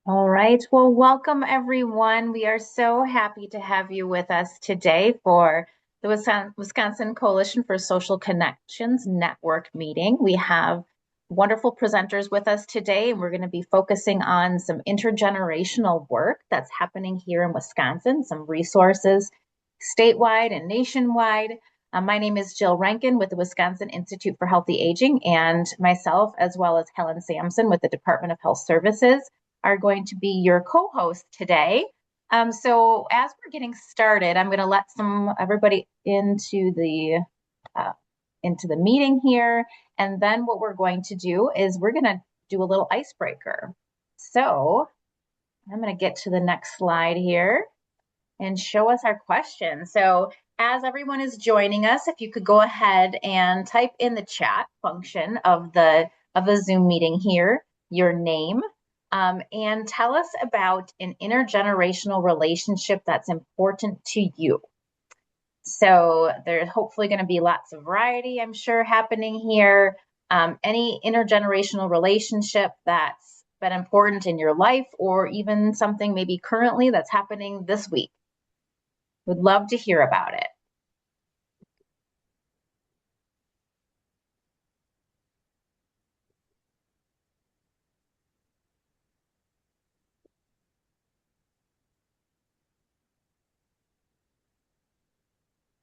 All right. Well, welcome everyone. We are so happy to have you with us today for the Wisconsin Coalition for Social Connections Network meeting. We have wonderful presenters with us today, and we're going to be focusing on some intergenerational work that's happening here in Wisconsin, some resources statewide and nationwide. My name is Jill Rankin with the Wisconsin Institute for Healthy Aging, and myself, as well as Helen Sampson with the Department of Health Services, are going to be your co-host today. So as we're getting started, I'm going to let everybody uh, into the meeting here, and then what we're going to do is we're going to do a little icebreaker. So I'm going to get to the next slide here and show us our question. So as everyone is joining us, if you could go ahead and type in the chat function of the Zoom meeting here, your name, and tell us about an intergenerational relationship that's important to you. So there's hopefully going to be lots of variety, I'm sure, happening here. Any intergenerational relationship that's been important in your life, or even something maybe currently that's happening this week. Would love to hear about it.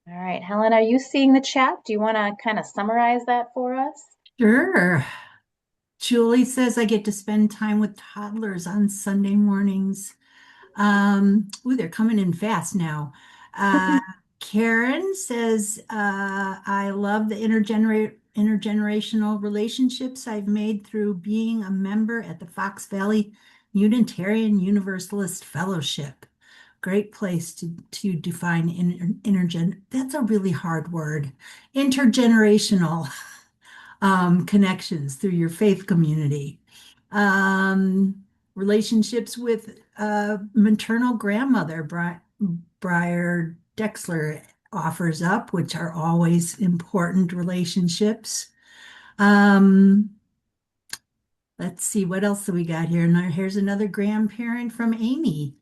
All right, Helen, are you seeing the chat? Do you want to kind of summarize that for us? Sure. Julie says I get to spend time with toddlers on Sunday mornings. Ooh, they're coming in fast now. Uh, Karen says I love the intergenerational relationships I've made through being a member at the Fox Valley Unitarian Universalist Fellowship. Great place to define intergen. That's a really hard word. Intergenerational connections through your faith community. Um, Relationships with maternal grandmother, Briar Dexler offers up, which are always important relationships. Um, let's see, what else do we got here? Now, here's another grandparent from Amy.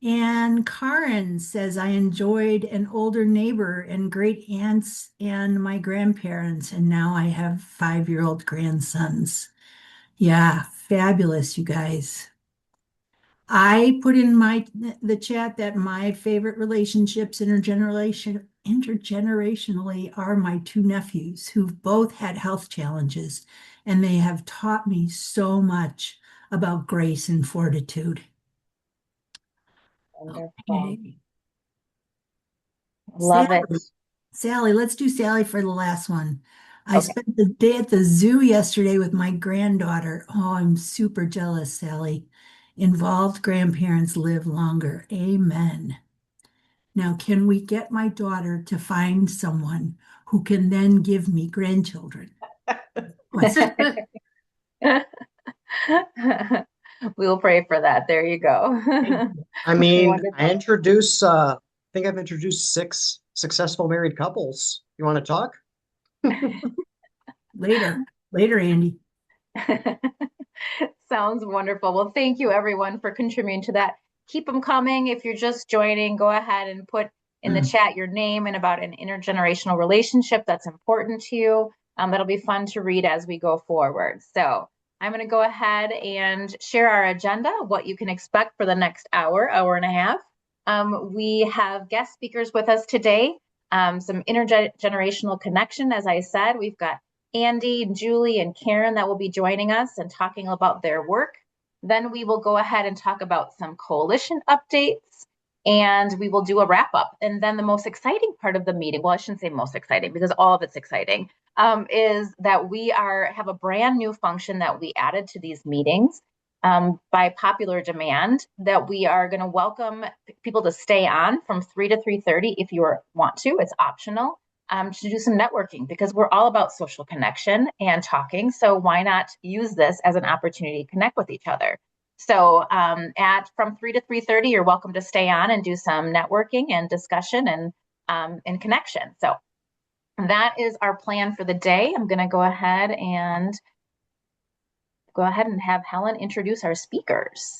And Karen says, I enjoyed an older neighbor and great aunts and my grandparents, and now I have 5-year-old grandsons. Yeah, fabulous, you guys. I put in the chat that my favorite relationships intergenerationally are my two nephews who've both had health challenges, and they have taught me so much about grace and fortitude. Wonderful. Okay. Love it. Sally, let's do Sally for the last one. I Okay. spent the day at the zoo yesterday with my granddaughter. Oh, I'm super jealous, Sally. Involved grandparents live longer. Amen. Now, can we get my daughter to find someone who can then give me grandchildren? We will pray for that. There you go. I mean, Wonderful. I think I've introduced 6 successful married couples. You want to talk? Later, later, Andy. Sounds wonderful. Well, thank you everyone for contributing to that. Keep them coming. If you're just joining, go ahead and put in the chat your name and about an intergenerational relationship that's important to you. That'll be fun to read as we go forward. So I'm going to go ahead and share our agenda, what you can expect for the next hour and a half. We have guest speakers with us today, some intergenerational connection. As I said, we've got Andy, Julie, and Karen that will be joining us and talking about their work. Then we will go ahead and talk about some coalition updates, and we will do a wrap up. And then the most exciting part of the meeting, well, I shouldn't say most exciting because all of it's exciting, is that we have a brand new function that we added to these meetings by popular demand, that we are going to welcome people to stay on from 3 to 3:30 if you want to. It's optional. To do some networking, because we're all about social connection and talking. So why not use this as an opportunity to connect with each other? So at from 3 to 3:30, you're welcome to stay on and do some networking and discussion and connection. So that is our plan for the day. I'm going to go ahead and have Helen introduce our speakers.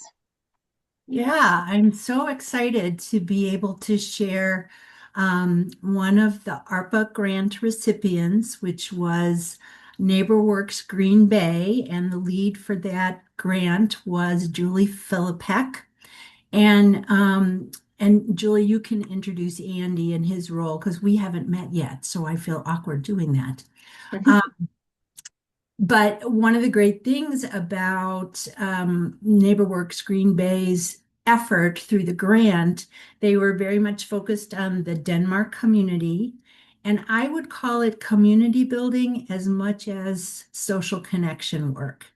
Yeah, I'm so excited to be able to share one of the ARPA grant recipients, which was NeighborWorks Green Bay, and the lead for that grant was Julie Philippek. And Julie, you can introduce Andy and his role because we haven't met yet, so I feel awkward doing that. But one of the great things about NeighborWorks Green Bay's effort through the grant, they were very much focused on the Denmark community. And I would call it community building as much as social connection work.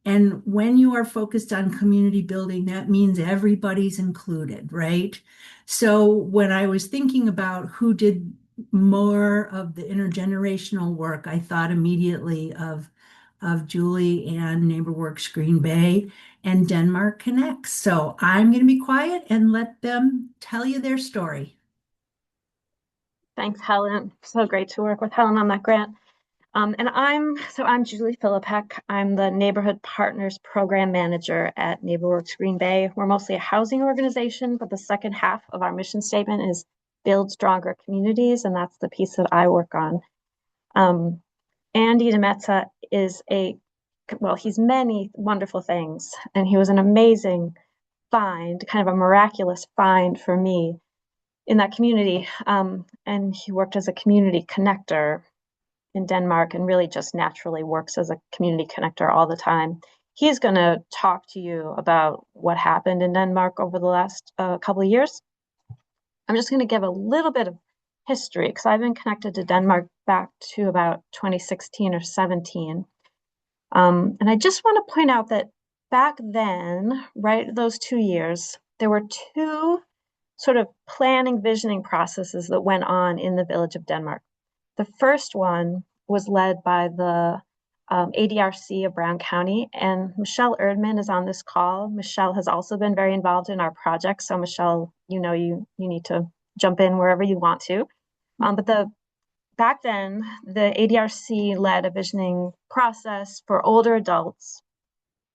And when you are focused on community building, that means everybody's included, right? So when I was thinking about who did more of the intergenerational work, I thought immediately of Julie and NeighborWorks Green Bay and Denmark Connects. So I'm going to be quiet and let them tell you their story. Thanks, Helen. So great to work with Helen on that grant. I'm Julie Philippek. I'm the Neighborhood Partners Program Manager at NeighborWorks Green Bay. We're mostly a housing organization, but the second half of our mission statement is build stronger communities, and that's the piece that I work on. Andy Demetza he's many wonderful things, and he was an amazing find, kind of a miraculous find for me in that community. And he worked as a community connector in Denmark and really just naturally works as a community connector all the time. He's going to talk to you about what happened in Denmark over the last couple of years. I'm just going to give a little bit of history because I've been connected to Denmark back to about 2016 or 17. And I just want to point out that back then, right, those 2 years, there were two sort of planning, visioning processes that went on in the village of Denmark. The first one was led by the ADRC of Brown County, and Michelle Erdman is on this call. Michelle has also been very involved in our project. So Michelle, you need to jump in wherever you want to. But back then, the ADRC led a visioning process for older adults.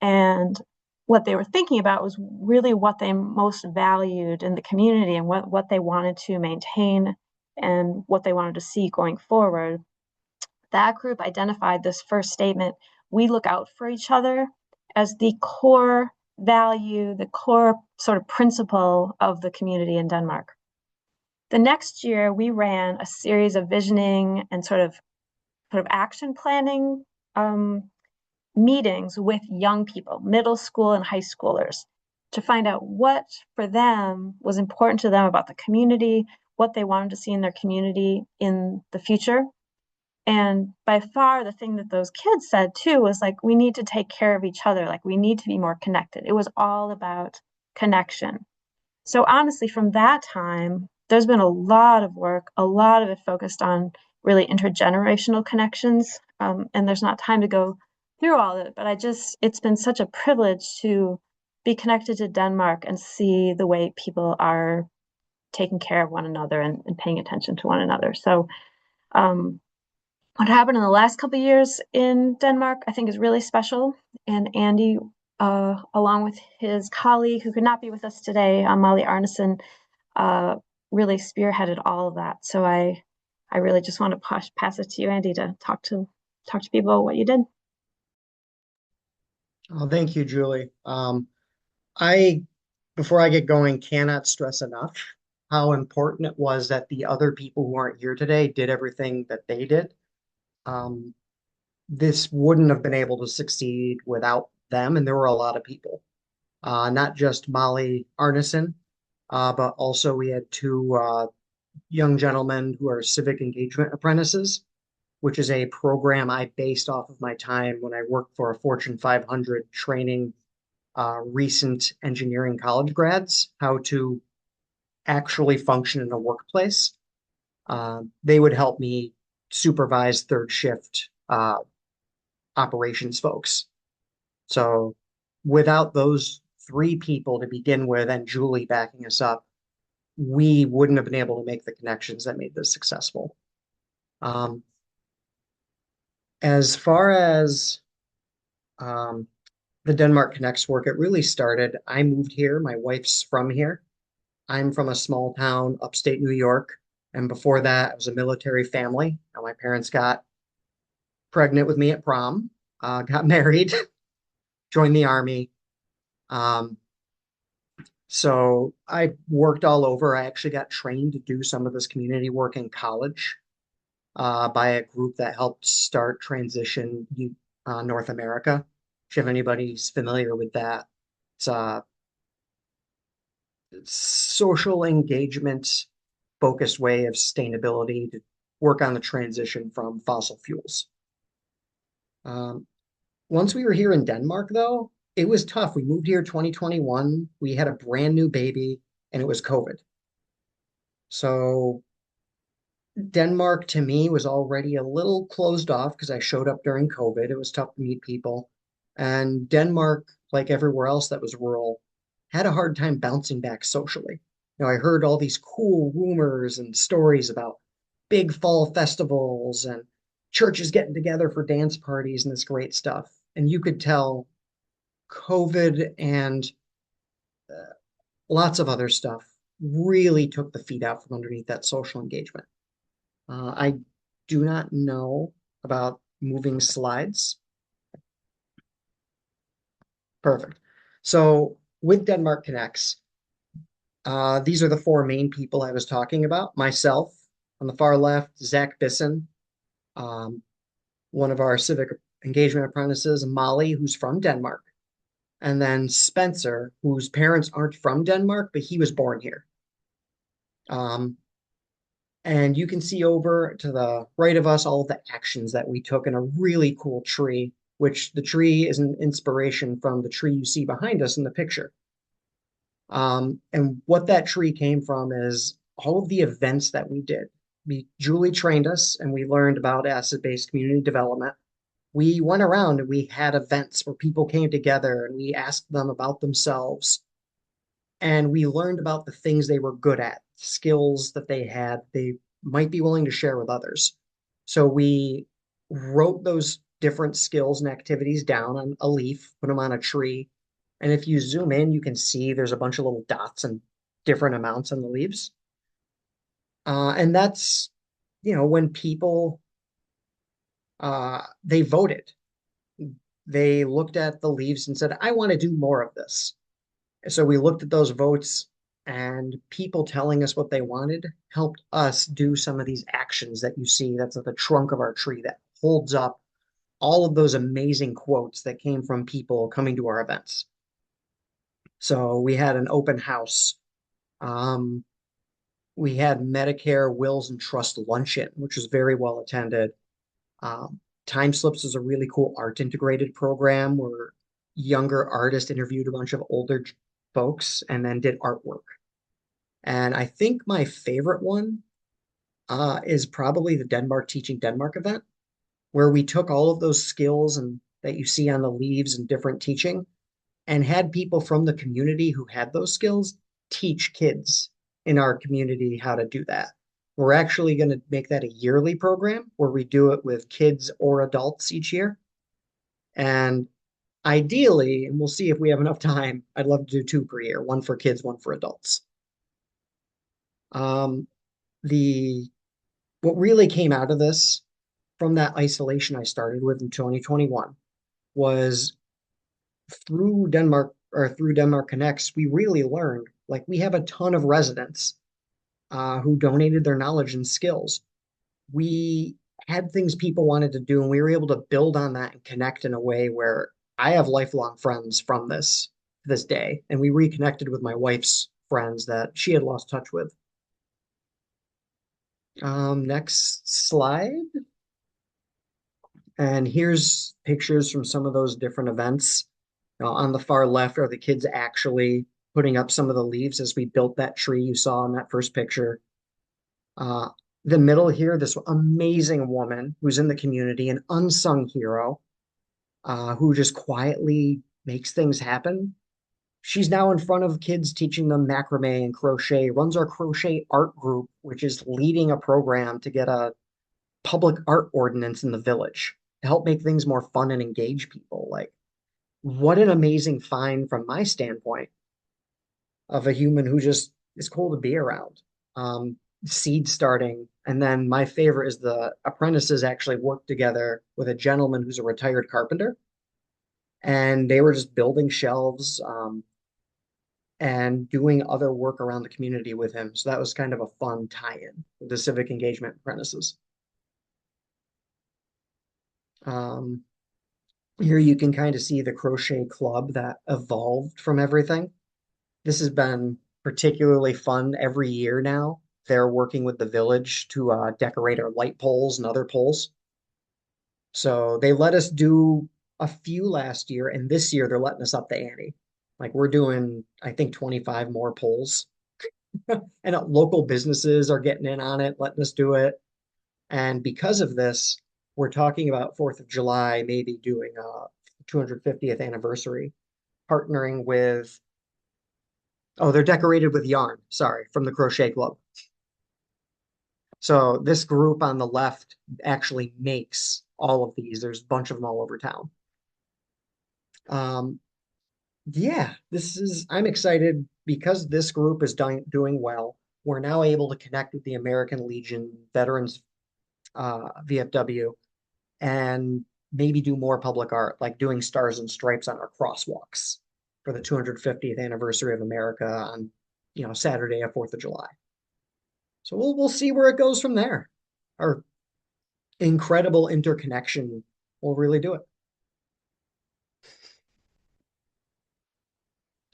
And what they were thinking about was really what they most valued in the community and what they wanted to maintain and what they wanted to see going forward. That group identified this first statement: we look out for each other, as the core value, the core sort of principle of the community in Denmark. The next year, we ran a series of visioning and sort of action planning meetings with young people, middle school and high schoolers, to find out what for them was important to them about the community, what they wanted to see in their community in the future. And by far, the thing that those kids said too was like, we need to take care of each other. Like, we need to be more connected. It was all about connection. So honestly, from that time, there's been a lot of work, a lot of it focused on really intergenerational connections. And there's not time to go through all of it, but it's been such a privilege to be connected to Denmark and see the way people are taking care of one another and paying attention to one another. So what happened in the last couple of years in Denmark, I think is really special. And Andy, along with his colleague who could not be with us today, Molly Arneson, really spearheaded all of that. So I really just want to pass it to you, Andy, to talk to people about what you did. Oh, thank you, Julie. I, before I get going, cannot stress enough how important it was that the other people who aren't here today did everything that they did. Um, this wouldn't have been able to succeed without them, and there were a lot of people, not just Molly Arneson, but also we had two young gentlemen who are civic engagement apprentices, which is a program I based off of my time when I worked for a Fortune 500 training recent engineering college grads how to actually function in a workplace. They would help me supervise third shift operations folks. So without those three people to begin with and Julie backing us up, we wouldn't have been able to make the connections that made this successful. As far as the Denmark Connects work, it really started. I moved here. My wife's from here. I'm from a small town, upstate New York. And before that, I was a military family. My parents got pregnant with me at prom, got married, joined the army. Um, so I worked all over. I actually got trained to do some of this community work in college by a group that helped start Transition North America. If anybody's familiar with that, it's a social engagement focused way of sustainability to work on the transition from fossil fuels. Um, Once we were here in Denmark, though, it was tough. We moved here 2021. We had a brand new baby, and it was COVID. So Denmark to me was already a little closed off because I showed up during COVID. It was tough to meet people. And Denmark, like everywhere else that was rural, had a hard time bouncing back socially. I heard all these cool rumors and stories about big fall festivals and churches getting together for dance parties and this great stuff. And you could tell COVID and lots of other stuff really took the feet out from underneath that social engagement. I do not know about moving slides. Perfect. So with Denmark Connects, these are the four main people I was talking about. Myself, on the far left, Zach Bisson, um, one of our civic engagement apprentices, Molly, who's from Denmark, and then Spencer, whose parents aren't from Denmark, but he was born here. Um, And you can see over to the right of us all of the actions that we took in a really cool tree, which the tree is an inspiration from the tree you see behind us in the picture. And what that tree came from is all of the events that we did. Julie trained us and we learned about asset-based community development. We went around and we had events where people came together and we asked them about themselves and we learned about the things they were good at, skills that they had, they might be willing to share with others. So we wrote those different skills and activities down on a leaf, put them on a tree. And if you zoom in, you can see there's a bunch of little dots and different amounts on the leaves. And that's, when people, they voted, they looked at the leaves and said, I want to do more of this. So we looked at those votes and people telling us what they wanted helped us do some of these actions that you see. That's at the trunk of our tree that holds up all of those amazing quotes that came from people coming to our events. So we had an open house. Um, we had Medicare Wills and Trust luncheon, which was very well attended. Time Slips is a really cool art integrated program where younger artists interviewed a bunch of older folks and then did artwork. And I think my favorite one is probably the Denmark Teaching Denmark event, where we took all of those skills and that you see on the leaves and different teaching and had people from the community who had those skills teach kids in our community how to do that. We're actually going to make that a yearly program where we do it with kids or adults each year. And ideally, and we'll see if we have enough time, I'd love to do two per year, one for kids, one for adults. Um, the what really came out of this from that isolation I started with in 2021 was through Denmark Connects, we really learned like we have a ton of residents who donated their knowledge and skills. We had things people wanted to do, and we were able to build on that and connect in a way where I have lifelong friends from this day, and we reconnected with my wife's friends that she had lost touch with. Next slide. And here's pictures from some of those different events. On the far left are the kids actually putting up some of the leaves as we built that tree you saw in that first picture. Uh, the middle here, this amazing woman who's in the community, an unsung hero, who just quietly makes things happen. She's now in front of kids teaching them macrame and crochet, runs our crochet art group, which is leading a program to get a public art ordinance in the village to help make things more fun and engage people. Like what an amazing find from my standpoint of a human who just is cool to be around. Seed starting. And then my favorite is the apprentices actually worked together with a gentleman who's a retired carpenter. And they were just building shelves and doing other work around the community with him. So that was kind of a fun tie-in with the civic engagement apprentices. Um, Here you can kind of see the crochet club that evolved from everything. This has been particularly fun every year now. They're working with the village to decorate our light poles and other poles. So they let us do a few last year, and this year they're letting us up the ante. Like we're doing, I think, 25 more poles. And local businesses are getting in on it, letting us do it. And because of this, we're talking about 4th of July, maybe doing a 250th anniversary, partnering with, oh, they're decorated with yarn, sorry, from the Crochet Club. So this group on the left actually makes all of these. There's a bunch of them all over town. Um, yeah, I'm excited because this group is doing well. We're now able to connect with the American Legion Veterans VFW and maybe do more public art, like doing stars and stripes on our crosswalks for the 250th anniversary of America on, Saturday of 4th of July. So we'll see where it goes from there. Our incredible interconnection will really do it.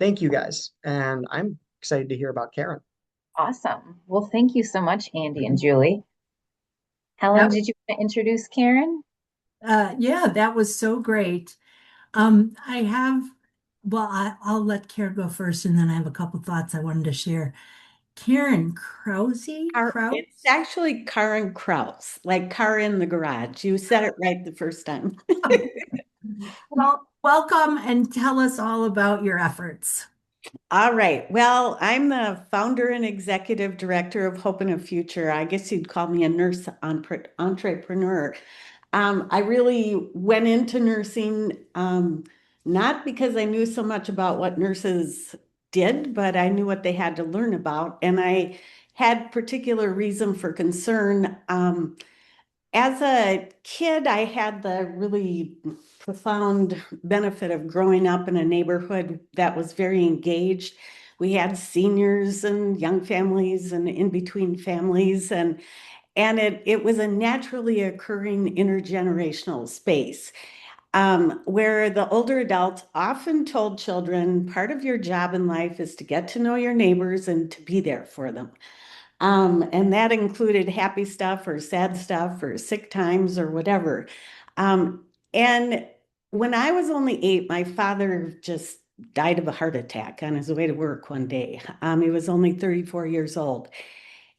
Thank you guys, and I'm excited to hear about Karen. Awesome. Well, thank you so much, Andy and Julie. Helen, Yep. did you want to introduce Karen? Yeah, that was so great. I have, well, I'll let Karen go first, and then I have a couple thoughts I wanted to share. Karen Krause? Kraus? It's actually Karen Kraus, like car in the garage. You said it right the first time. Well, welcome and tell us all about your efforts. All right. Well, I'm the founder and executive director of Hope in a Future. I guess you'd call me a nurse entrepreneur. I really went into nursing, not because I knew so much about what nurses did, but I knew what they had to learn about. And I had particular reason for concern. As a kid, I had the really profound benefit of growing up in a neighborhood that was very engaged. We had seniors and young families and in between families, and it was a naturally occurring intergenerational space where the older adults often told children part of your job in life is to get to know your neighbors and to be there for them. And that included happy stuff or sad stuff or sick times or whatever. And when I was only 8, my father just died of a heart attack on his way to work one day. He was only 34 years old.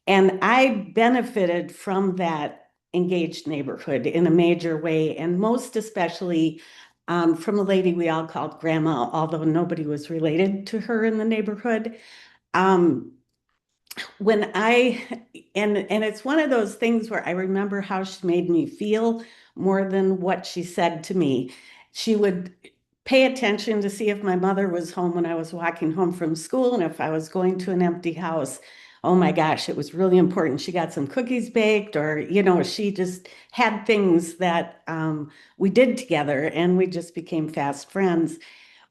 And I benefited from that engaged neighborhood in a major way, and most especially from a lady we all called Grandma, although nobody was related to her in the neighborhood. Um, when I and it's one of those things where I remember how she made me feel more than what she said to me. She would pay attention to see if my mother was home when I was walking home from school and if I was going to an empty house. Oh my gosh, it was really important. She got some cookies baked, or she just had things that we did together, and we just became fast friends.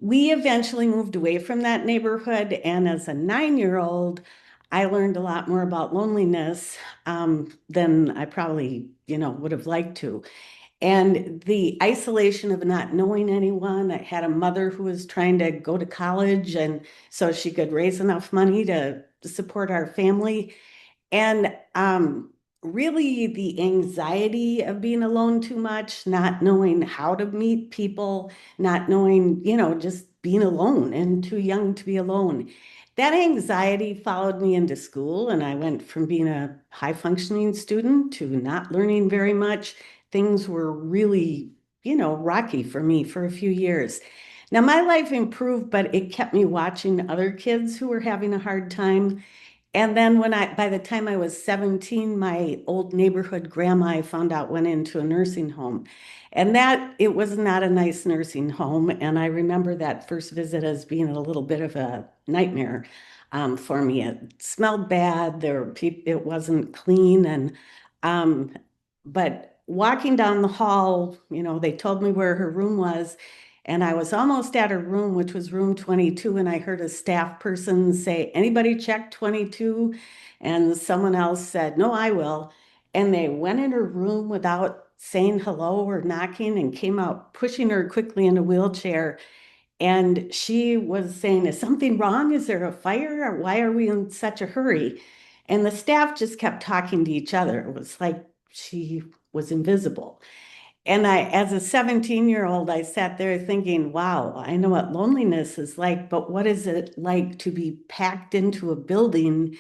We eventually moved away from that neighborhood, and as a 9-year-old, I learned a lot more about loneliness than I probably, would have liked to. And the isolation of not knowing anyone. I had a mother who was trying to go to college, and so she could raise enough money to support our family. And really, the anxiety of being alone too much, not knowing how to meet people, not knowing, just being alone and too young to be alone. That anxiety followed me into school, and I went from being a high functioning student to not learning very much. Things were really, rocky for me for a few years. Now, my life improved, but it kept me watching other kids who were having a hard time. And then by the time I was 17, my old neighborhood grandma, I found out, went into a nursing home. And it was not a nice nursing home. And I remember that first visit as being a little bit of a nightmare for me. It smelled bad. It wasn't clean. Um, but walking down the hall, they told me where her room was. And I was almost at her room, which was room 22, and I heard a staff person say, "Anybody check 22?" And someone else said, "No, I will." And they went in her room without saying hello or knocking and came out pushing her quickly in a wheelchair. And she was saying, "Is something wrong? Is there a fire? Or why are we in such a hurry?" And the staff just kept talking to each other. It was like she was invisible. And as a 17-year-old, I sat there thinking, wow, I know what loneliness is like, but what is it like to be packed into a building,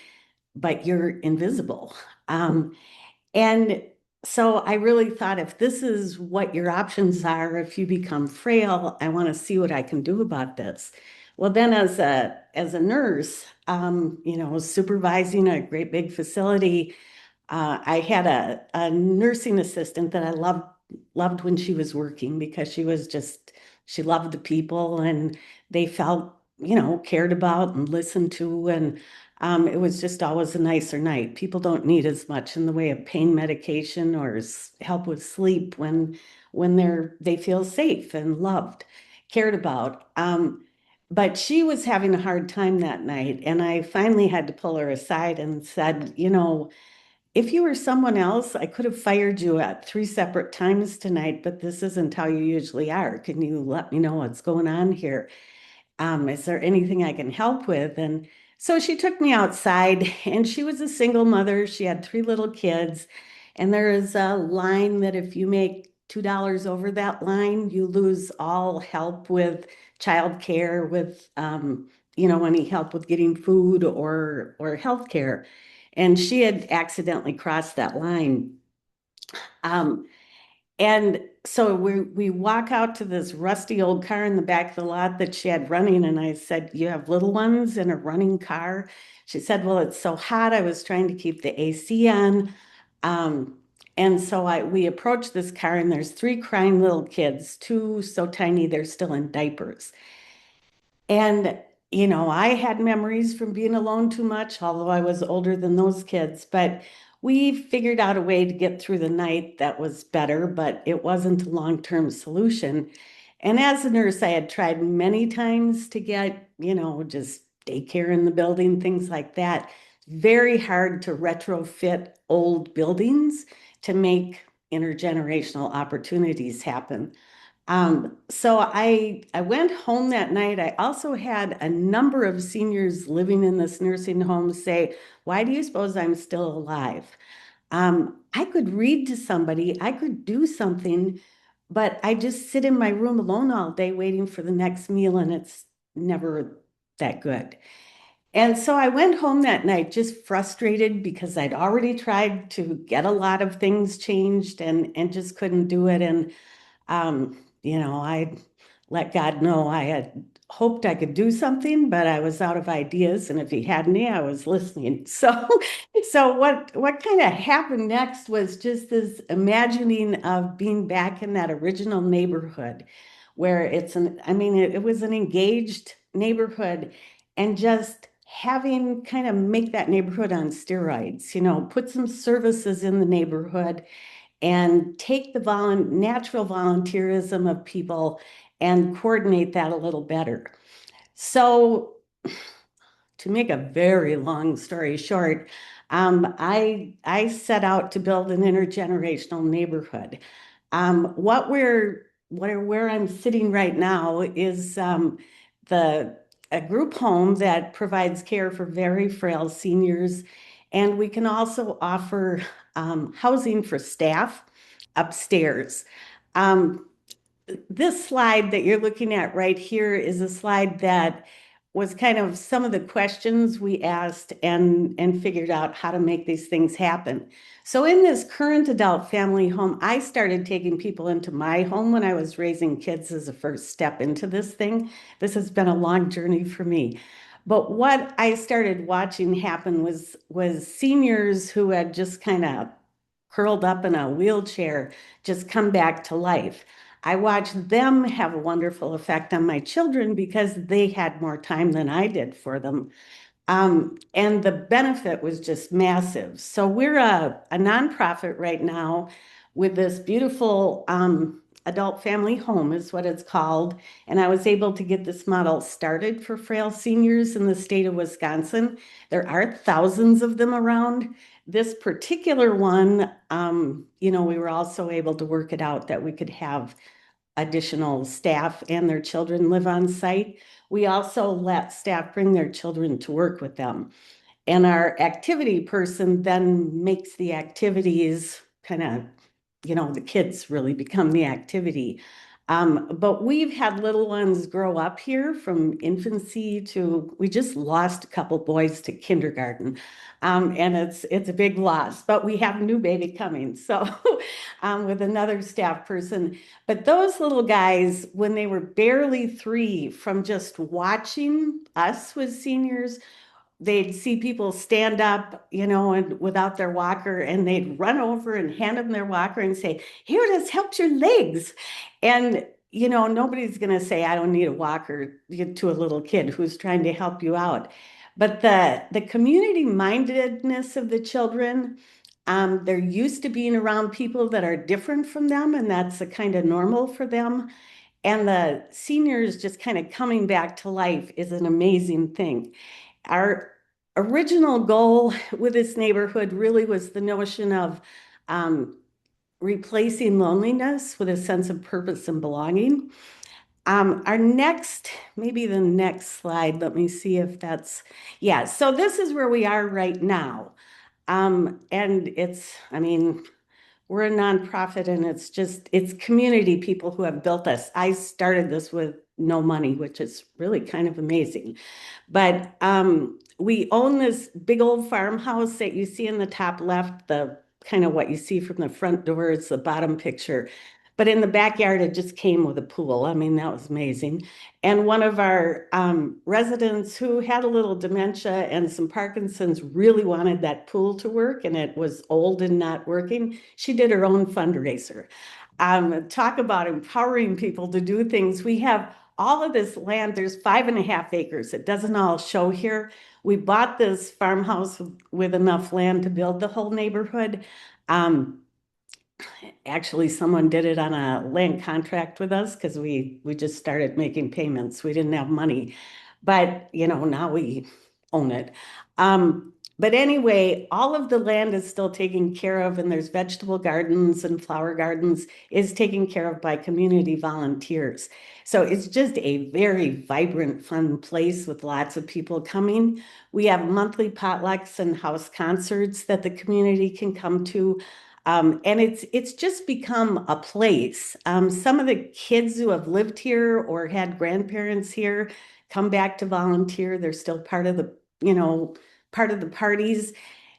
but you're invisible? And so I really thought, if this is what your options are, if you become frail, I want to see what I can do about this. Well, then as a nurse, supervising a great big facility, I had a nursing assistant that I loved when she was working, because she loved the people, and they felt, cared about and listened to. And it was just always a nicer night. People don't need as much in the way of pain medication or help with sleep when they feel safe and loved, cared about. But she was having a hard time that night, and I finally had to pull her aside and said, "If you were someone else, I could have fired you at 3 separate times tonight, but this isn't how you usually are. Can you let me know what's going on here? Is there anything I can help with?" And so she took me outside, and she was a single mother. She had 3 little kids. And there is a line that if you make $2 over that line, you lose all help with childcare, with any help with getting food or health care. And she had accidentally crossed that line. Um, and so we walk out to this rusty old car in the back of the lot that she had running. And I said, "You have little ones in a running car?" She said, "Well, it's so hot. I was trying to keep the AC on." And so we approached this car, and there's 3 crying little kids, 2 so tiny they're still in diapers. And, I had memories from being alone too much, although I was older than those kids. But we figured out a way to get through the night that was better, but it wasn't a long-term solution. And as a nurse, I had tried many times to get, just daycare in the building, things like that. Very hard to retrofit old buildings to make intergenerational opportunities happen. So I went home that night. I also had a number of seniors living in this nursing home say, "Why do you suppose I'm still alive?" I could read to somebody, I could do something, but I just sit in my room alone all day waiting for the next meal, and it's never that good. And so I went home that night just frustrated, because I'd already tried to get a lot of things changed and just couldn't do it. And I let God know I had hoped I could do something, but I was out of ideas. And if he had me, I was listening. So what kind of happened next was just this imagining of being back in that original neighborhood, where it was an engaged neighborhood, and just having kind of make that neighborhood on steroids, put some services in the neighborhood and take the natural volunteerism of people and coordinate that a little better. So, to make a very long story short, I set out to build an intergenerational neighborhood. Where I'm sitting right now is a group home that provides care for very frail seniors, and we can also offer housing for staff upstairs. Um, this slide that you're looking at right here is a slide that was kind of some of the questions we asked and figured out how to make these things happen. So in this current adult family home, I started taking people into my home when I was raising kids as a first step into this thing. This has been a long journey for me. But what I started watching happen was seniors who had just kind of curled up in a wheelchair just come back to life. I watched them have a wonderful effect on my children because they had more time than I did for them. And the benefit was just massive. So we're a nonprofit right now with this beautiful adult family home is what it's called. And I was able to get this model started for frail seniors in the state of Wisconsin. There are thousands of them around. This particular one, we were also able to work it out that we could have additional staff and their children live on site. We also let staff bring their children to work with them. And our activity person then makes the activities kind of, the kids really become the activity. But we've had little ones grow up here from infancy to, we just lost a couple boys to kindergarten. And it's a big loss, but we have a new baby coming. So with another staff person, but those little guys, when they were barely 3, from just watching us with seniors, they'd see people stand up, and without their walker, and they'd run over and hand them their walker and say, "Here, this helps your legs." And nobody's going to say, "I don't need a walker," to a little kid who's trying to help you out. But the community mindedness of the children, they're used to being around people that are different from them, and that's a kind of normal for them. And the seniors just kind of coming back to life is an amazing thing. Our original goal with this neighborhood really was the notion of replacing loneliness with a sense of purpose and belonging. Maybe the next slide, let me see if that's, yeah, so this is where we are right now. And we're a nonprofit and it's community people who have built us. I started this with no money, which is really kind of amazing. But we own this big old farmhouse that you see in the top left, the kind of what you see from the front door, it's the bottom picture. But in the backyard, it just came with a pool. I mean, that was amazing. And one of our residents who had a little dementia and some Parkinson's really wanted that pool to work, and it was old and not working. She did her own fundraiser. Talk about empowering people to do things. We have all of this land. There's 5.5 acres. It doesn't all show here. We bought this farmhouse with enough land to build the whole neighborhood. Actually, someone did it on a land contract with us because we just started making payments. We didn't have money, but now we own it. But anyway, all of the land is still taken care of, and there's vegetable gardens and flower gardens is taken care of by community volunteers. So it's just a very vibrant, fun place with lots of people coming. We have monthly potlucks and house concerts that the community can come to. And it's just become a place. Some of the kids who have lived here or had grandparents here come back to volunteer. They're still part of the parties.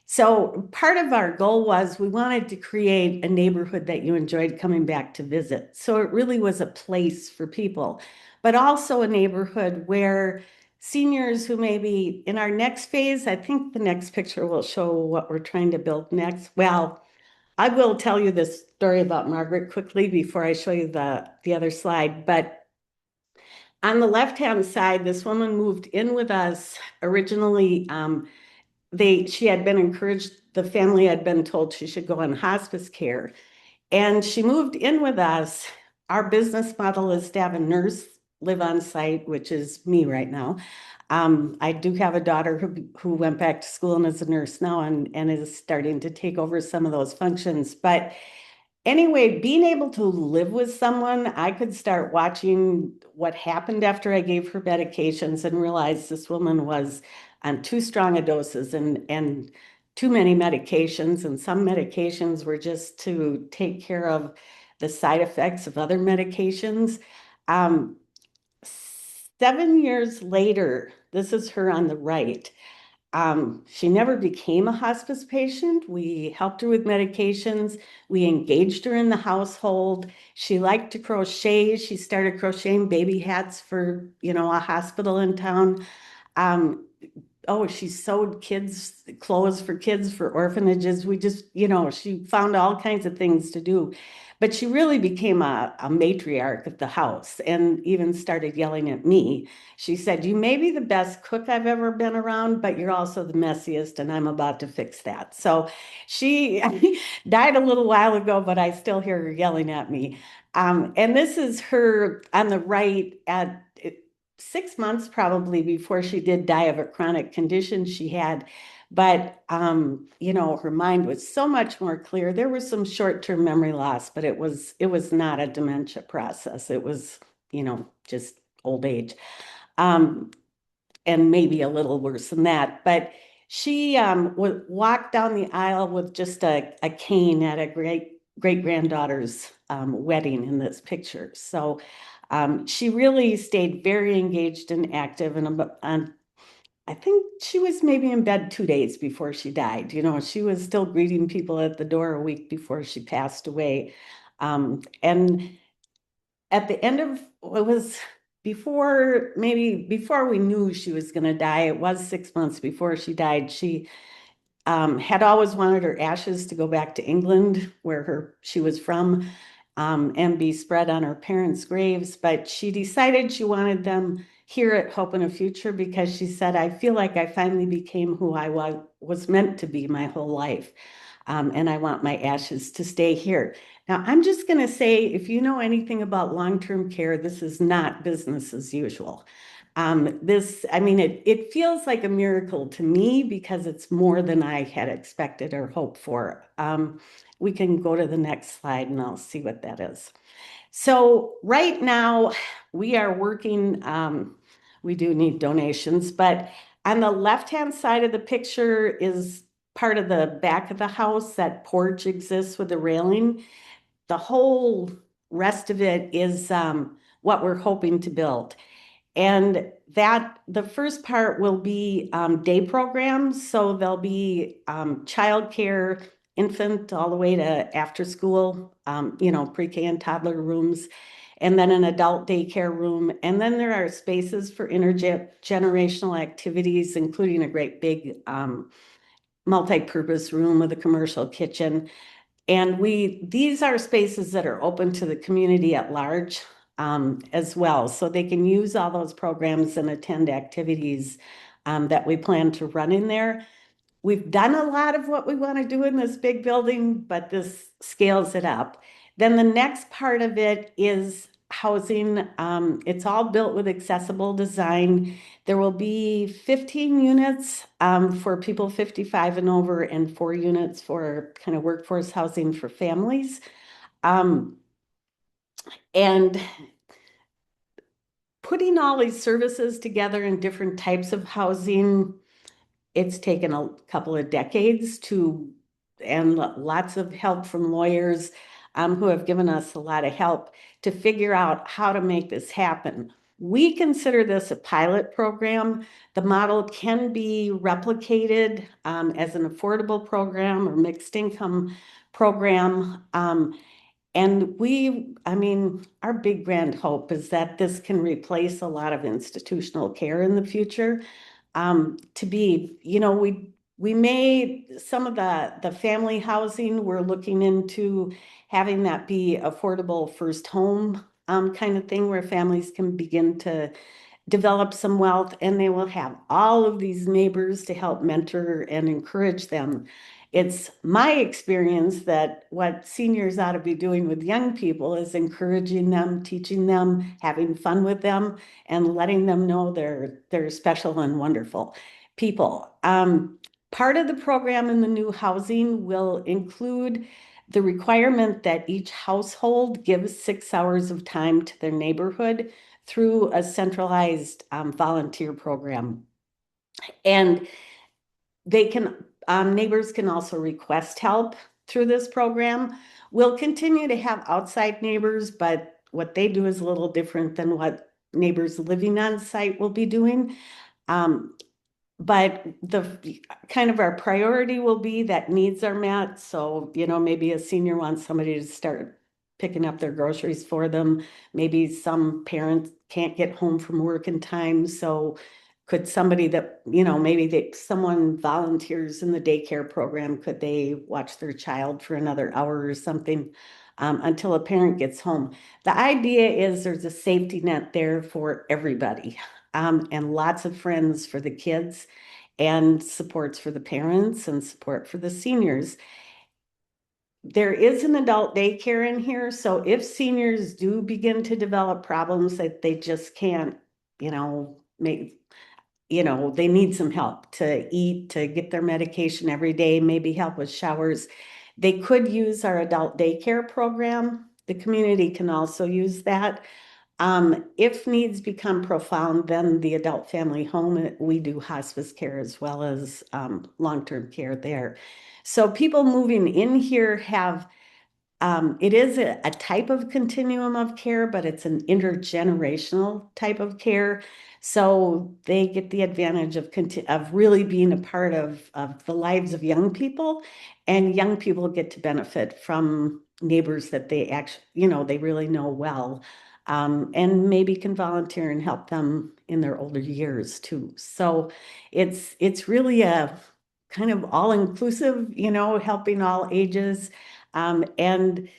So part of our goal was we wanted to create a neighborhood that you enjoyed coming back to visit. So it really was a place for people, but also a neighborhood where seniors who maybe in our next phase, I think the next picture will show what we're trying to build next. Well, I will tell you this story about Margaret quickly before I show you the other slide. But on the left-hand side, this woman moved in with us originally. She had been encouraged, the family had been told she should go on hospice care. And she moved in with us. Our business model is to have a nurse live on site, which is me right now. I do have a daughter who went back to school and is a nurse now and is starting to take over some of those functions. But anyway, being able to live with someone, I could start watching what happened after I gave her medications and realized this woman was on too strong a doses and too many medications. And some medications were just to take care of the side effects of other medications. 7 years later, this is her on the right. She never became a hospice patient. We helped her with medications. We engaged her in the household. She liked to crochet. She started crocheting baby hats for, a hospital in town. Oh, she sewed kids' clothes for kids for orphanages. We just, she found all kinds of things to do. But she really became a matriarch of the house and even started yelling at me. She said, "You may be the best cook I've ever been around, but you're also the messiest, and I'm about to fix that." So she died a little while ago, but I still hear her yelling at me. And this is her on the right at 6 months probably before she did die of a chronic condition she had. But, her mind was so much more clear. There was some short-term memory loss, but it was not a dementia process. It was, just old age. And maybe a little worse than that. But she would walk down the aisle with just a cane at a great-granddaughter's wedding in this picture. So she really stayed very engaged and active. And I think she was maybe in bed 2 days before she died. She was still greeting people at the door a week before she passed away. And at the end of it was before we knew she was going to die, it was 6 months before she died. She had always wanted her ashes to go back to England, where she was from, and be spread on her parents' graves. But she decided she wanted them here at Hope in a Future because she said, "I feel like I finally became who I was meant to be my whole life. And I want my ashes to stay here." Now, I'm just going to say, if you know anything about long-term care, this is not business as usual. It feels like a miracle to me because it's more than I had expected or hoped for. We can go to the next slide and I'll see what that is. So right now we are working, we do need donations, but on the left-hand side of the picture is part of the back of the house. That porch exists with the railing. The whole rest of it is what we're hoping to build. And that the first part will be day programs. So there'll be childcare, infant all the way to after school, pre-K and toddler rooms, and then an adult daycare room. And then there are spaces for intergenerational activities, including a great big multi-purpose room with a commercial kitchen. And these are spaces that are open to the community at large as well. So they can use all those programs and attend activities that we plan to run in there. We've done a lot of what we want to do in this big building, but this scales it up. Then the next part of it is housing. It's all built with accessible design. There will be 15 units for people 55 and over and 4 units for kind of workforce housing for families. And putting all these services together in different types of housing, it's taken a couple of decades and lots of help from lawyers who have given us a lot of help to figure out how to make this happen. We consider this a pilot program. The model can be replicated as an affordable program or mixed income program. And our big grand hope is that this can replace a lot of institutional care in the future. We made some of the family housing, we're looking into having that be affordable first home kind of thing where families can begin to develop some wealth, and they will have all of these neighbors to help mentor and encourage them. It's my experience that what seniors ought to be doing with young people is encouraging them, teaching them, having fun with them, and letting them know they're special and wonderful people. Part of the program in the new housing will include the requirement that each household gives 6 hours of time to their neighborhood through a centralized volunteer program. And neighbors can also request help through this program. We'll continue to have outside neighbors, but what they do is a little different than what neighbors living on site will be doing. But our priority will be that needs are met. So, maybe a senior wants somebody to start picking up their groceries for them. Maybe some parents can't get home from work in time. So could somebody that, maybe someone volunteers in the daycare program, could they watch their child for another hour or something until a parent gets home? The idea is there's a safety net there for everybody, and lots of friends for the kids, and supports for the parents, and support for the seniors. There is an adult daycare in here, so if seniors do begin to develop problems that they just can't, make, they need some help to eat, to get their medication every day, maybe help with showers, they could use our adult daycare program. The community can also use that. If needs become profound, then the adult family home, we do hospice care as well as long-term care there. So people moving in here have, it is a type of continuum of care, but it's an intergenerational type of care. So they get the advantage of really being a part of the lives of young people, and young people get to benefit from neighbors that they actually, they really know well, and maybe can volunteer and help them in their older years too. So it's really a kind of all-inclusive, helping all ages. And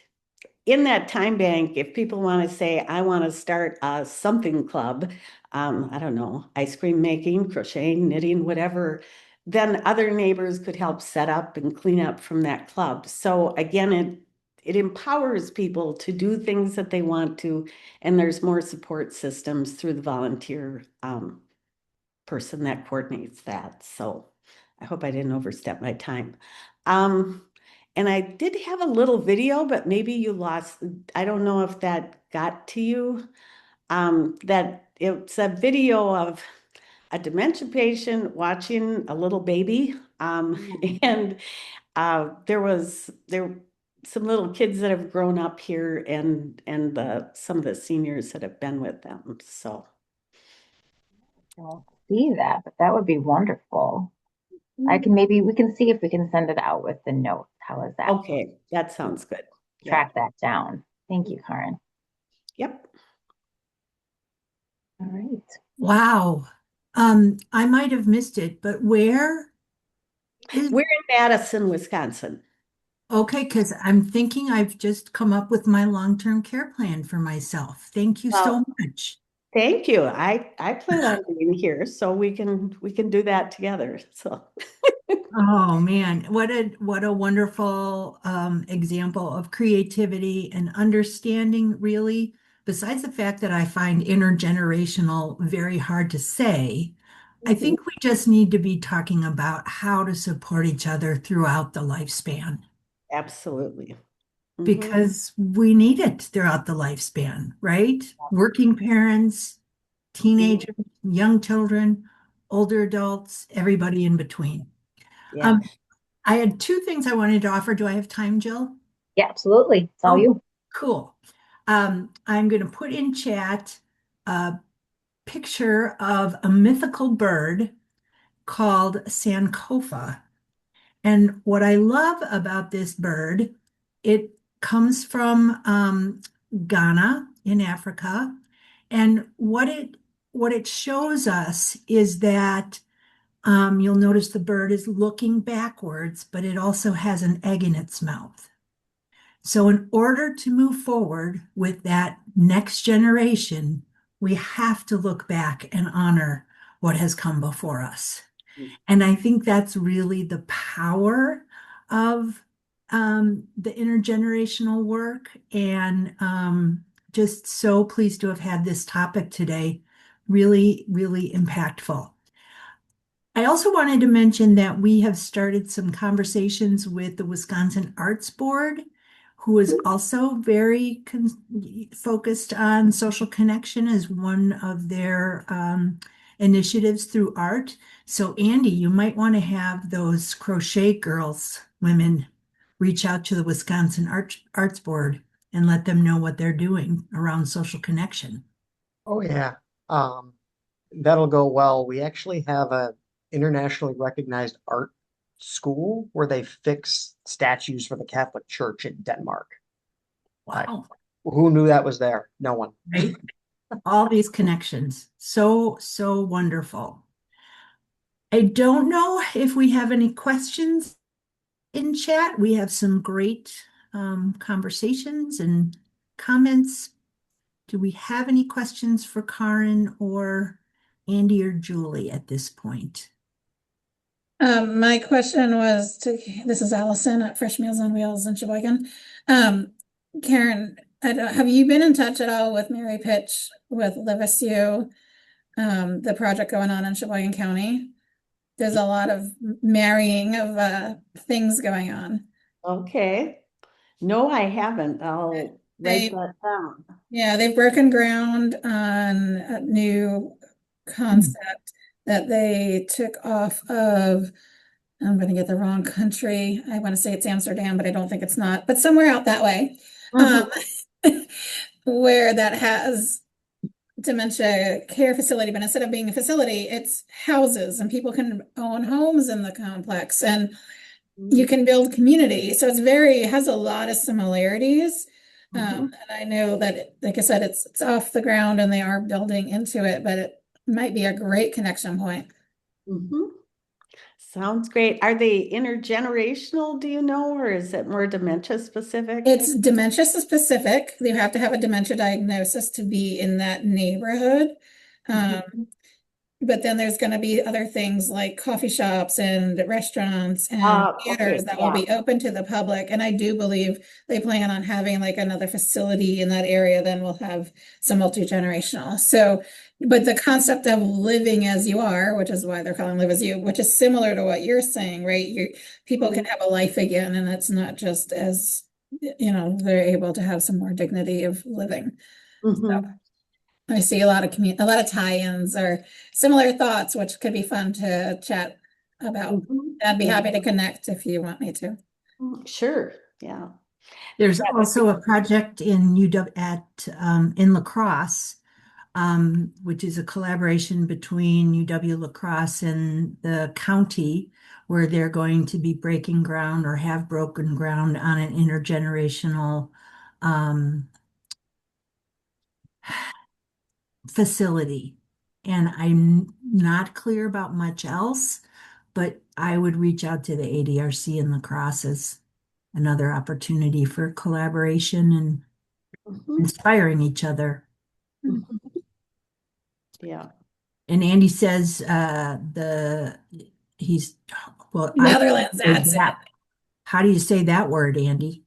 in that time bank, if people want to say, I want to start a something club, I don't know, ice cream making, crocheting, knitting, whatever, then other neighbors could help set up and clean up from that club. So again, it empowers people to do things that they want to, and there's more support systems through the volunteer person that coordinates that. So I hope I didn't overstep my time. And I did have a little video, but maybe you lost, I don't know if that got to you. That it's a video of a dementia patient watching a little baby. And there some little kids that have grown up here, and some of the seniors that have been with them. So I don't see that, but that would be wonderful. We can see if we can send it out with the notes. How is that? okay, that sounds good. Track that down. Thank you, Karen. Yep. All right. Wow. I might have missed it, but where is, We're in Madison, Wisconsin. okay, because I'm thinking I've just come up with my long-term care plan for myself. Thank you so Well, much. thank you. I plan on being here, so we can do that together. So Oh man, what a wonderful example of creativity and understanding, really. Besides the fact that I find intergenerational very hard to say, I think we just need to be talking about how to support each other throughout the lifespan absolutely. because we need it throughout the lifespan, right? Working parents, teenagers, young children, older adults, everybody in between. Yeah. Um, I had two things I wanted to offer. Do I have time, Jill? Yeah, absolutely. It's all Oh, you. cool. I'm going to put in chat a picture of a mythical bird called Sankofa. And what I love about this bird, it comes from Ghana in Africa. And what it shows us is that you'll notice the bird is looking backwards, but it also has an egg in its mouth. So, in order to move forward with that next generation, we have to look back and honor what has come before us. And I think that's really the power of the intergenerational work. And just so pleased to have had this topic today. Really, really impactful. I also wanted to mention that we have started some conversations with the Wisconsin Arts Board, who is also very focused on social connection as one of their initiatives through art. So, Andy, you might want to have those crochet girls, women, reach out to the Wisconsin Arts Board and let them know what they're doing around social connection. Oh yeah. Um, that'll go well. We actually have a internationally recognized art school where they fix statues for the Catholic Church in Denmark. Wow. Who knew that was there? No one. Right? All these connections. So, so wonderful. I don't know if we have any questions in chat. We have some great conversations and comments. Do we have any questions for Karen or Andy or Julie at this point? My question was this is Allison at Fresh Meals on Wheels in Sheboygan. Karen, have you been in touch at all with Mary Pitch with LiveSU, the project going on in Sheboygan County? There's a lot of marrying of things going on. Okay. No, I haven't. I'll write They, that down. yeah, they've broken ground on a new concept that they took off of, I'm going to get the wrong country. I want to say it's Amsterdam, but I don't think it's not, but somewhere out that way, um, where that has dementia care facility, but instead of being a facility, it's houses and people can own homes in the complex and you can build community. So it has a lot of similarities. And I know that, like I said, it's off the ground and they are building into it, but it might be a great connection point. Mhm. Sounds great. Are they intergenerational, do you know, or is it more dementia specific? It's dementia specific. You have to have a dementia diagnosis to be in that neighborhood. But then there's going to be other things like coffee shops and restaurants and theaters Okay, that will be open to the public. And I do believe they plan on having like another facility in that area. Then we'll have some multi-generational. So, but the concept of living as you are, which is why they're calling Live as You, which is similar to what you're saying, right? People can have a life again, and it's not just as, they're able to have some more dignity of living. So I see a lot of tie-ins or similar thoughts, which could be fun to chat about. I'd be happy to connect if you want me to. Sure, yeah. There's also a project in UW in La Crosse, which is a collaboration between UW La Crosse and the county, where they're going to be breaking ground or have broken ground on an intergenerational facility. And I'm not clear about much else, but I would reach out to the ADRC in La Crosse as another opportunity for collaboration and inspiring each other. Yeah. And Andy says he's well, Netherlands, that's it. How do you say that word, Andy?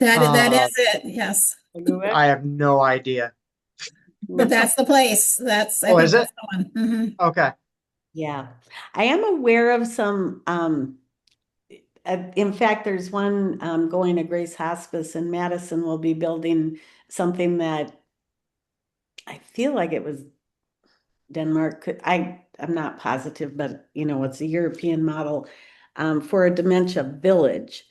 That is it, yes. I have no idea. But that's the place. I think is it? that's the one. Okay. Yeah. I am aware of some in fact, there's one going to Grace Hospice in Madison will be building something that I feel like it was Denmark. I'm not positive, but it's a European model for a dementia village.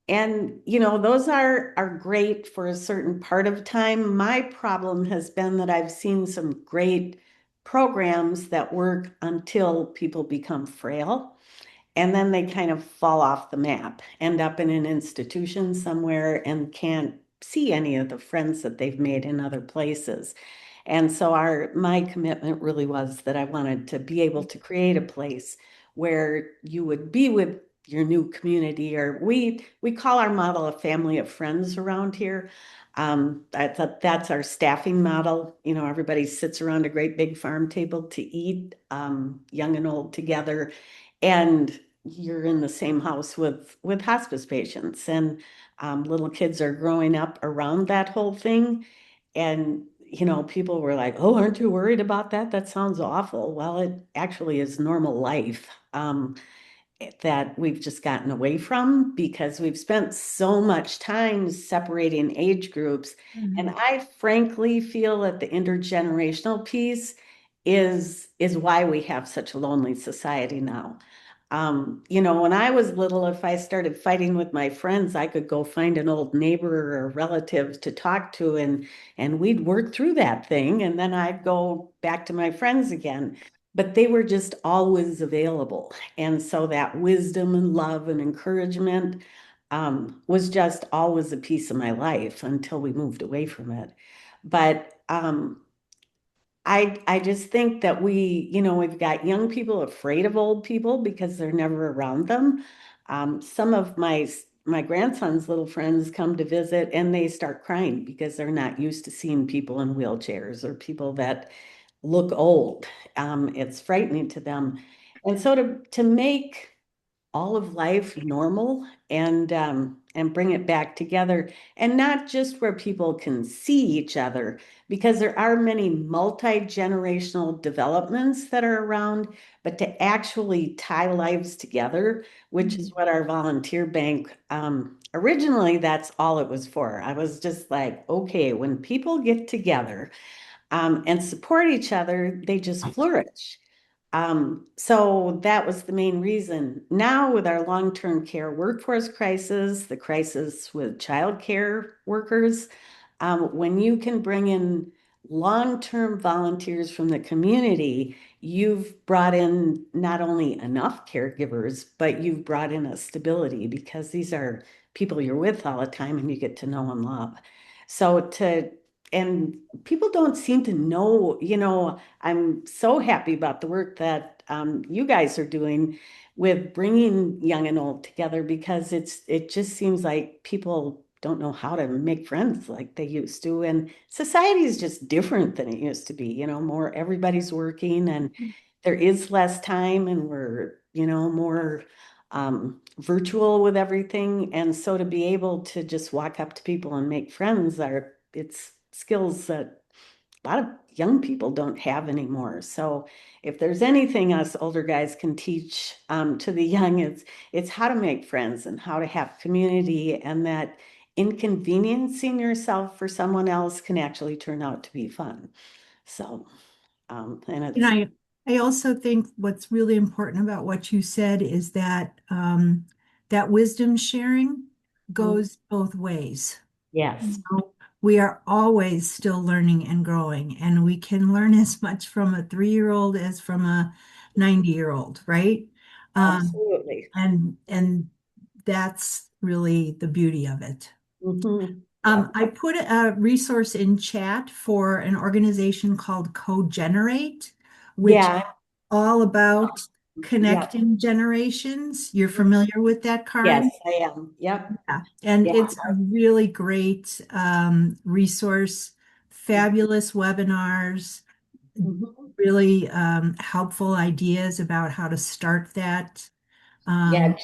And those are great for a certain part of time. My problem has been that I've seen some great programs that work until people become frail. And then they kind of fall off the map, end up in an institution somewhere and can't see any of the friends that they've made in other places. And so my commitment really was that I wanted to be able to create a place where you would be with your new community, or we call our model a family of friends around here. That's our staffing model. Everybody sits around a great big farm table to eat, young and old together, and you're in the same house with hospice patients, and little kids are growing up around that whole thing. And people were like, "Oh, aren't you worried about that? That sounds awful." Well, it actually is normal life. That we've just gotten away from because we've spent so much time separating age groups. And I frankly feel that the intergenerational piece is why we have such a lonely society now. When I was little, if I started fighting with my friends, I could go find an old neighbor or a relative to talk to, and we'd work through that thing, and then I'd go back to my friends again. But they were just always available. And so that wisdom and love and encouragement was just always a piece of my life until we moved away from it. But I just think that we've got young people afraid of old people because they're never around them. Some of my grandson's little friends come to visit and they start crying because they're not used to seeing people in wheelchairs or people that look old. It's frightening to them. And so to make all of life normal and bring it back together, and not just where people can see each other, because there are many multi-generational developments that are around, but to actually tie lives together, which is what our volunteer bank, originally that's all it was for. I was just like, okay, when people get together and support each other, they just flourish. So that was the main reason. Now, with our long-term care workforce crisis, the crisis with childcare workers, when you can bring in long-term volunteers from the community, you've brought in not only enough caregivers, but you've brought in a stability because these are people you're with all the time and you get to know and love. And people don't seem to know, I'm so happy about the work that you guys are doing with bringing young and old together because it just seems like people don't know how to make friends like they used to. And society is just different than it used to be, more everybody's working and there is less time and we're, more virtual with everything. And so to be able to just walk up to people and make friends it's skills that a lot of young people don't have anymore. So if there's anything us older guys can teach to the young, it's how to make friends and how to have community, and that inconveniencing yourself for someone else can actually turn out to be fun. So, and You know, it's, I also think what's really important about what you said is that that wisdom sharing goes both ways. yes, So we are always still learning and growing, and we can learn as much from a 3-year-old as from a 90-year-old, right? Um, absolutely. and that's really the beauty of it. Yeah. I put a resource in chat for an organization called Co-Generate, which is Yeah. all about Yeah. connecting generations. You're familiar with that, Yes, Karin? I am. Yep. Yeah. And Yeah. it's a really great resource, fabulous webinars, Mhm. really helpful ideas about how to start that Yeah.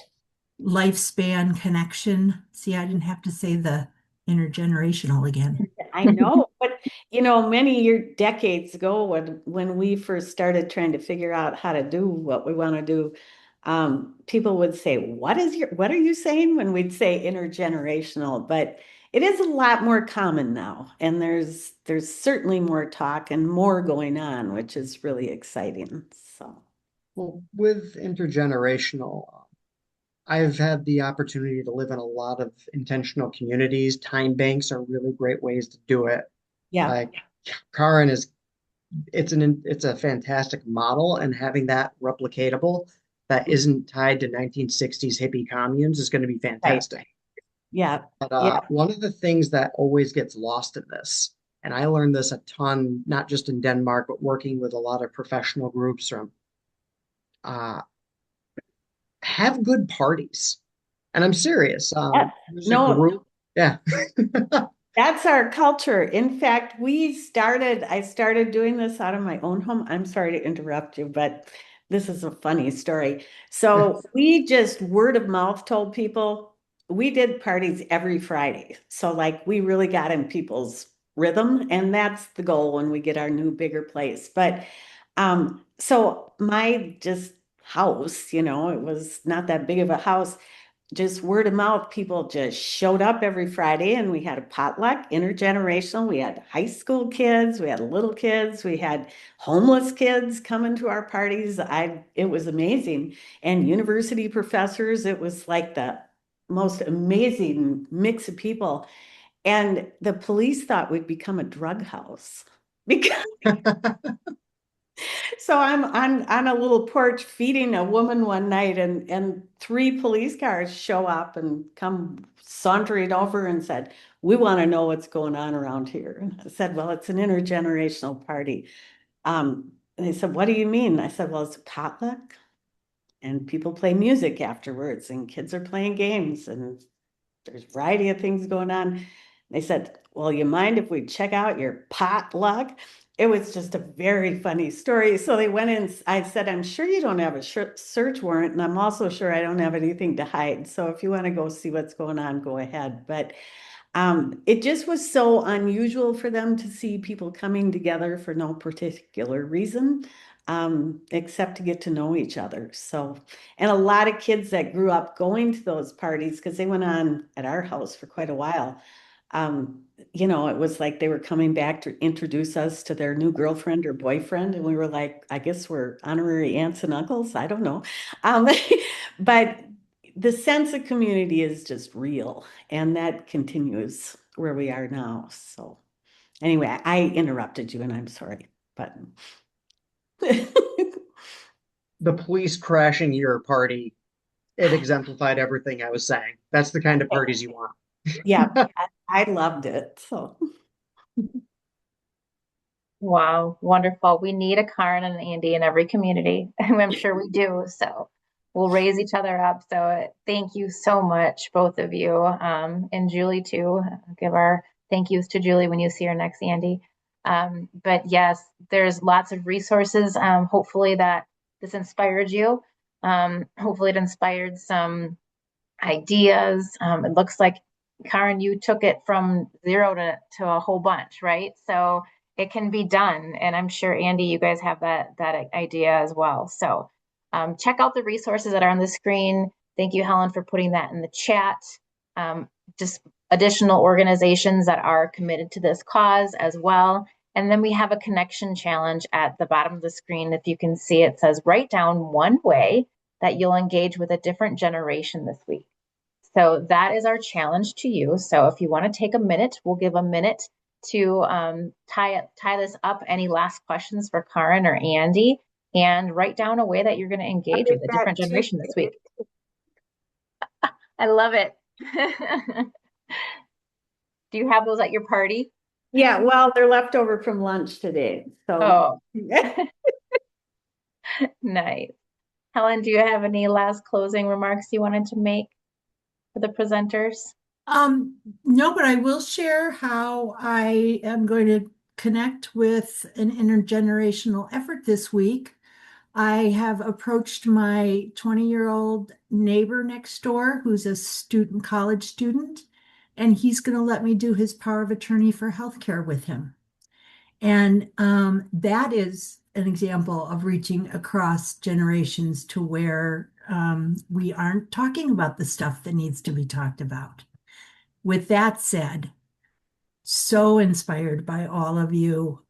lifespan connection. See, I didn't have to say the intergenerational again. I know, but many decades ago when we first started trying to figure out how to do what we want to do, people would say, what are you saying?" When we'd say intergenerational, but it is a lot more common now, and there's certainly more talk and more going on, which is really exciting. So, Well, with intergenerational, I've had the opportunity to live in a lot of intentional communities. Time banks are really great ways to do it. yeah, Like Karin it's a fantastic model, and having that replicatable that isn't tied to 1960s hippie communes is going to be right, fantastic. yeah, But yeah, one of the things that always gets lost in this, and I learned this a ton, not just in Denmark, but working with a lot of professional groups from uh, have good parties. And I'm serious. yeah. There's a No, group. Yeah. that's our culture. In fact, I started doing this out of my own home. I'm sorry to interrupt you, but this is a funny story. So we just word of mouth told people we did parties every Friday. So like we really got in people's rhythm, and that's the goal when we get our new bigger place. But so my just house, it was not that big of a house, just word of mouth, people just showed up every Friday and we had a potluck, intergenerational. We had high school kids, we had little kids, we had homeless kids coming to our parties. It was amazing. And university professors, it was like the most amazing mix of people. And the police thought we'd become a drug house because so I'm on a little porch feeding a woman one night, and 3 police cars show up and come sauntering over and said, "We want to know what's going on around here." And I said, "Well, it's an intergenerational party." They said, what do you mean? I said, well, it's a potluck and people play music afterwards and kids are playing games and there's a variety of things going on. They said, well, you mind if we check out your potluck? It was just a very funny story. So they went in. I said, I'm sure you don't have a search warrant, and I'm also sure I don't have anything to hide. So if you want to go see what's going on, go ahead. But it just was so unusual for them to see people coming together for no particular reason, except to get to know each other. So, and a lot of kids that grew up going to those parties, because they went on at our house for quite a while. It was like they were coming back to introduce us to their new girlfriend or boyfriend. And we were like, I guess we're honorary aunts and uncles. I don't know. Um, but the sense of community is just real. And that continues where we are now. So anyway, I interrupted you and I'm sorry, but The police crashing your party, it exemplified everything I was saying. That's the kind of parties you want. yeah, I loved it. So Wow, wonderful. We need a Karen and an Andy in every community. I'm sure we do. So we'll raise each other up. So thank you so much, both of you. And Julie too. Give our thank yous to Julie when you see her next, Andy. But yes, there's lots of resources. Hopefully that this inspired you. Hopefully it inspired some ideas. It looks like, Karen, you took it from zero to a whole bunch, right? So it can be done. And I'm sure, Andy, you guys have that idea as well. So check out the resources that are on the screen. Thank you, Helen, for putting that in the chat. Just additional organizations that are committed to this cause as well. And then we have a connection challenge at the bottom of the screen. If you can see, it says write down one way that you'll engage with a different generation this week. So that is our challenge to you. So if you want to take a minute, we'll give a minute to tie this up. Any last questions for Karen or Andy? And write down a way that you're going to engage with a different generation this week. I love it. Do you have those at your party? yeah, well, they're left over from lunch today. So Oh, nice. Helen, do you have any last closing remarks you wanted to make for the presenters? No, but I will share how I am going to connect with an intergenerational effort this week. I have approached my 20-year-old neighbor next door who's a college student, and he's going to let me do his power of attorney for healthcare with him. And that is an example of reaching across generations to where we aren't talking about the stuff that needs to be talked about. With that said, so inspired by all of you.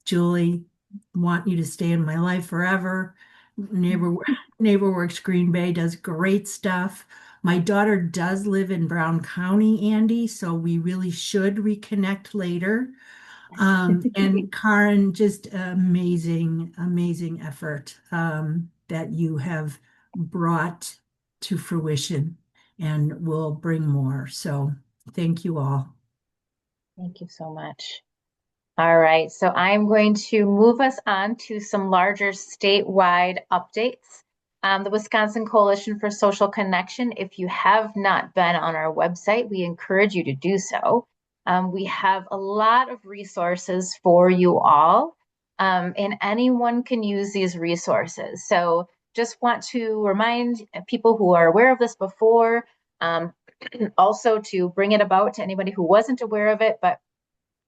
Julie, want you to stay in my life forever. NeighborWorks Green Bay does great stuff. My daughter does live in Brown County, Andy, so we really should reconnect later. And Karen, just amazing, amazing effort that you have brought to fruition and will bring more. So thank you all. Thank you so much. All right, so I'm going to move us on to some larger statewide updates. The Wisconsin Coalition for Social Connection, if you have not been on our website, we encourage you to do so. We have a lot of resources for you all, and anyone can use these resources. So just want to remind people who are aware of this before, also to bring it about to anybody who wasn't aware of it, but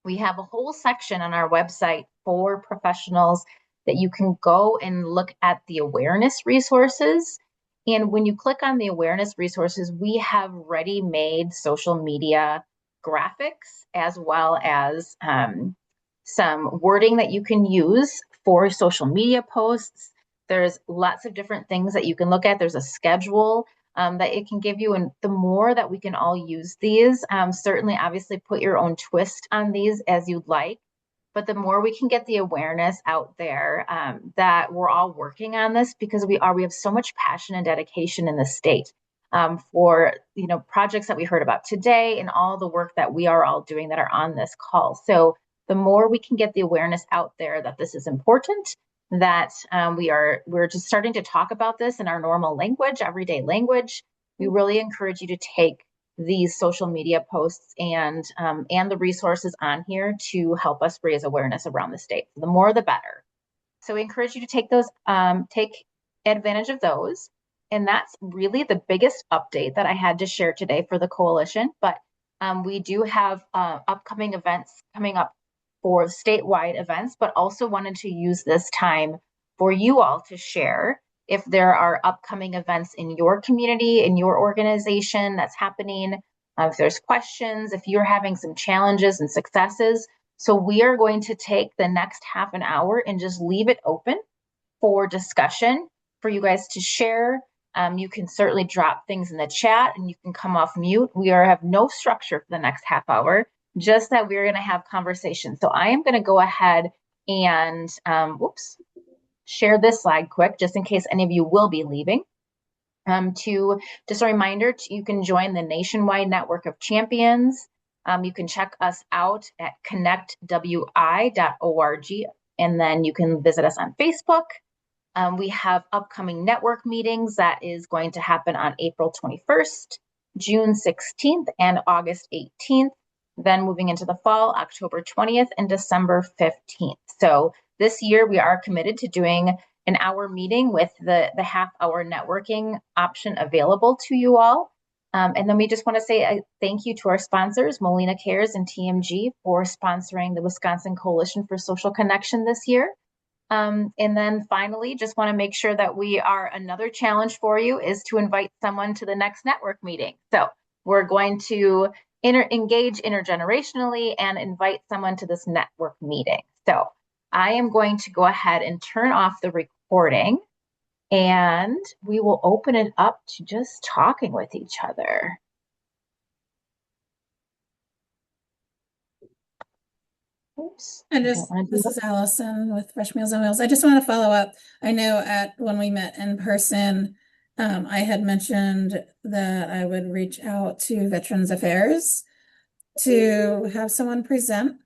we have a whole section on our website for professionals that you can go and look at the awareness resources. And when you click on the awareness resources, we have ready-made social media graphics as well as some wording that you can use for social media posts. There's lots of different things that you can look at. There's a schedule that it can give you. And the more that we can all use these, certainly obviously put your own twist on these as you'd like, but the more we can get the awareness out there that we're all working on this, because we have so much passion and dedication in the state for projects that we heard about today and all the work that we are all doing that are on this call. So the more we can get the awareness out there that this is important, that we're just starting to talk about this in our normal language, everyday language. We really encourage you to take these social media posts and the resources on here to help us raise awareness around the state. The more, the better. So we encourage you to take those, take advantage of those. And that's really the biggest update that I had to share today for the coalition. But we do have upcoming events coming up for statewide events, but also wanted to use this time for you all to share if there are upcoming events in your community, in your organization that's happening, if there's questions, if you're having some challenges and successes. So we are going to take the next half an hour and just leave it open for discussion for you guys to share. You can certainly drop things in the chat and you can come off mute. We have no structure for the next half hour, just that we're going to have conversations. So I am going to go ahead and, share this slide quick, just in case any of you will be leaving. Just a reminder, you can join the nationwide network of champions. You can check us out at connectwi.org, and then you can visit us on Facebook. We have upcoming network meetings that is going to happen on April 21st, June 16th, and August 18th. Then moving into the fall, October 20th and December 15th. So this year we are committed to doing an hour meeting with the half hour networking option available to you all. And then we just want to say a thank you to our sponsors, Molina Cares and TMG, for sponsoring the Wisconsin Coalition for Social Connection this year. And then finally, just want to make sure that another challenge for you is to invite someone to the next network meeting. So we're going to engage intergenerationally and invite someone to this network meeting. So I am going to go ahead and turn off the recording, and we will open it up to just talking with each other. Oops. This is Allison with Fresh Meals on Wheels. I just want to follow up. I know when we met in person, I had mentioned that I would reach out to Veterans Affairs to have someone present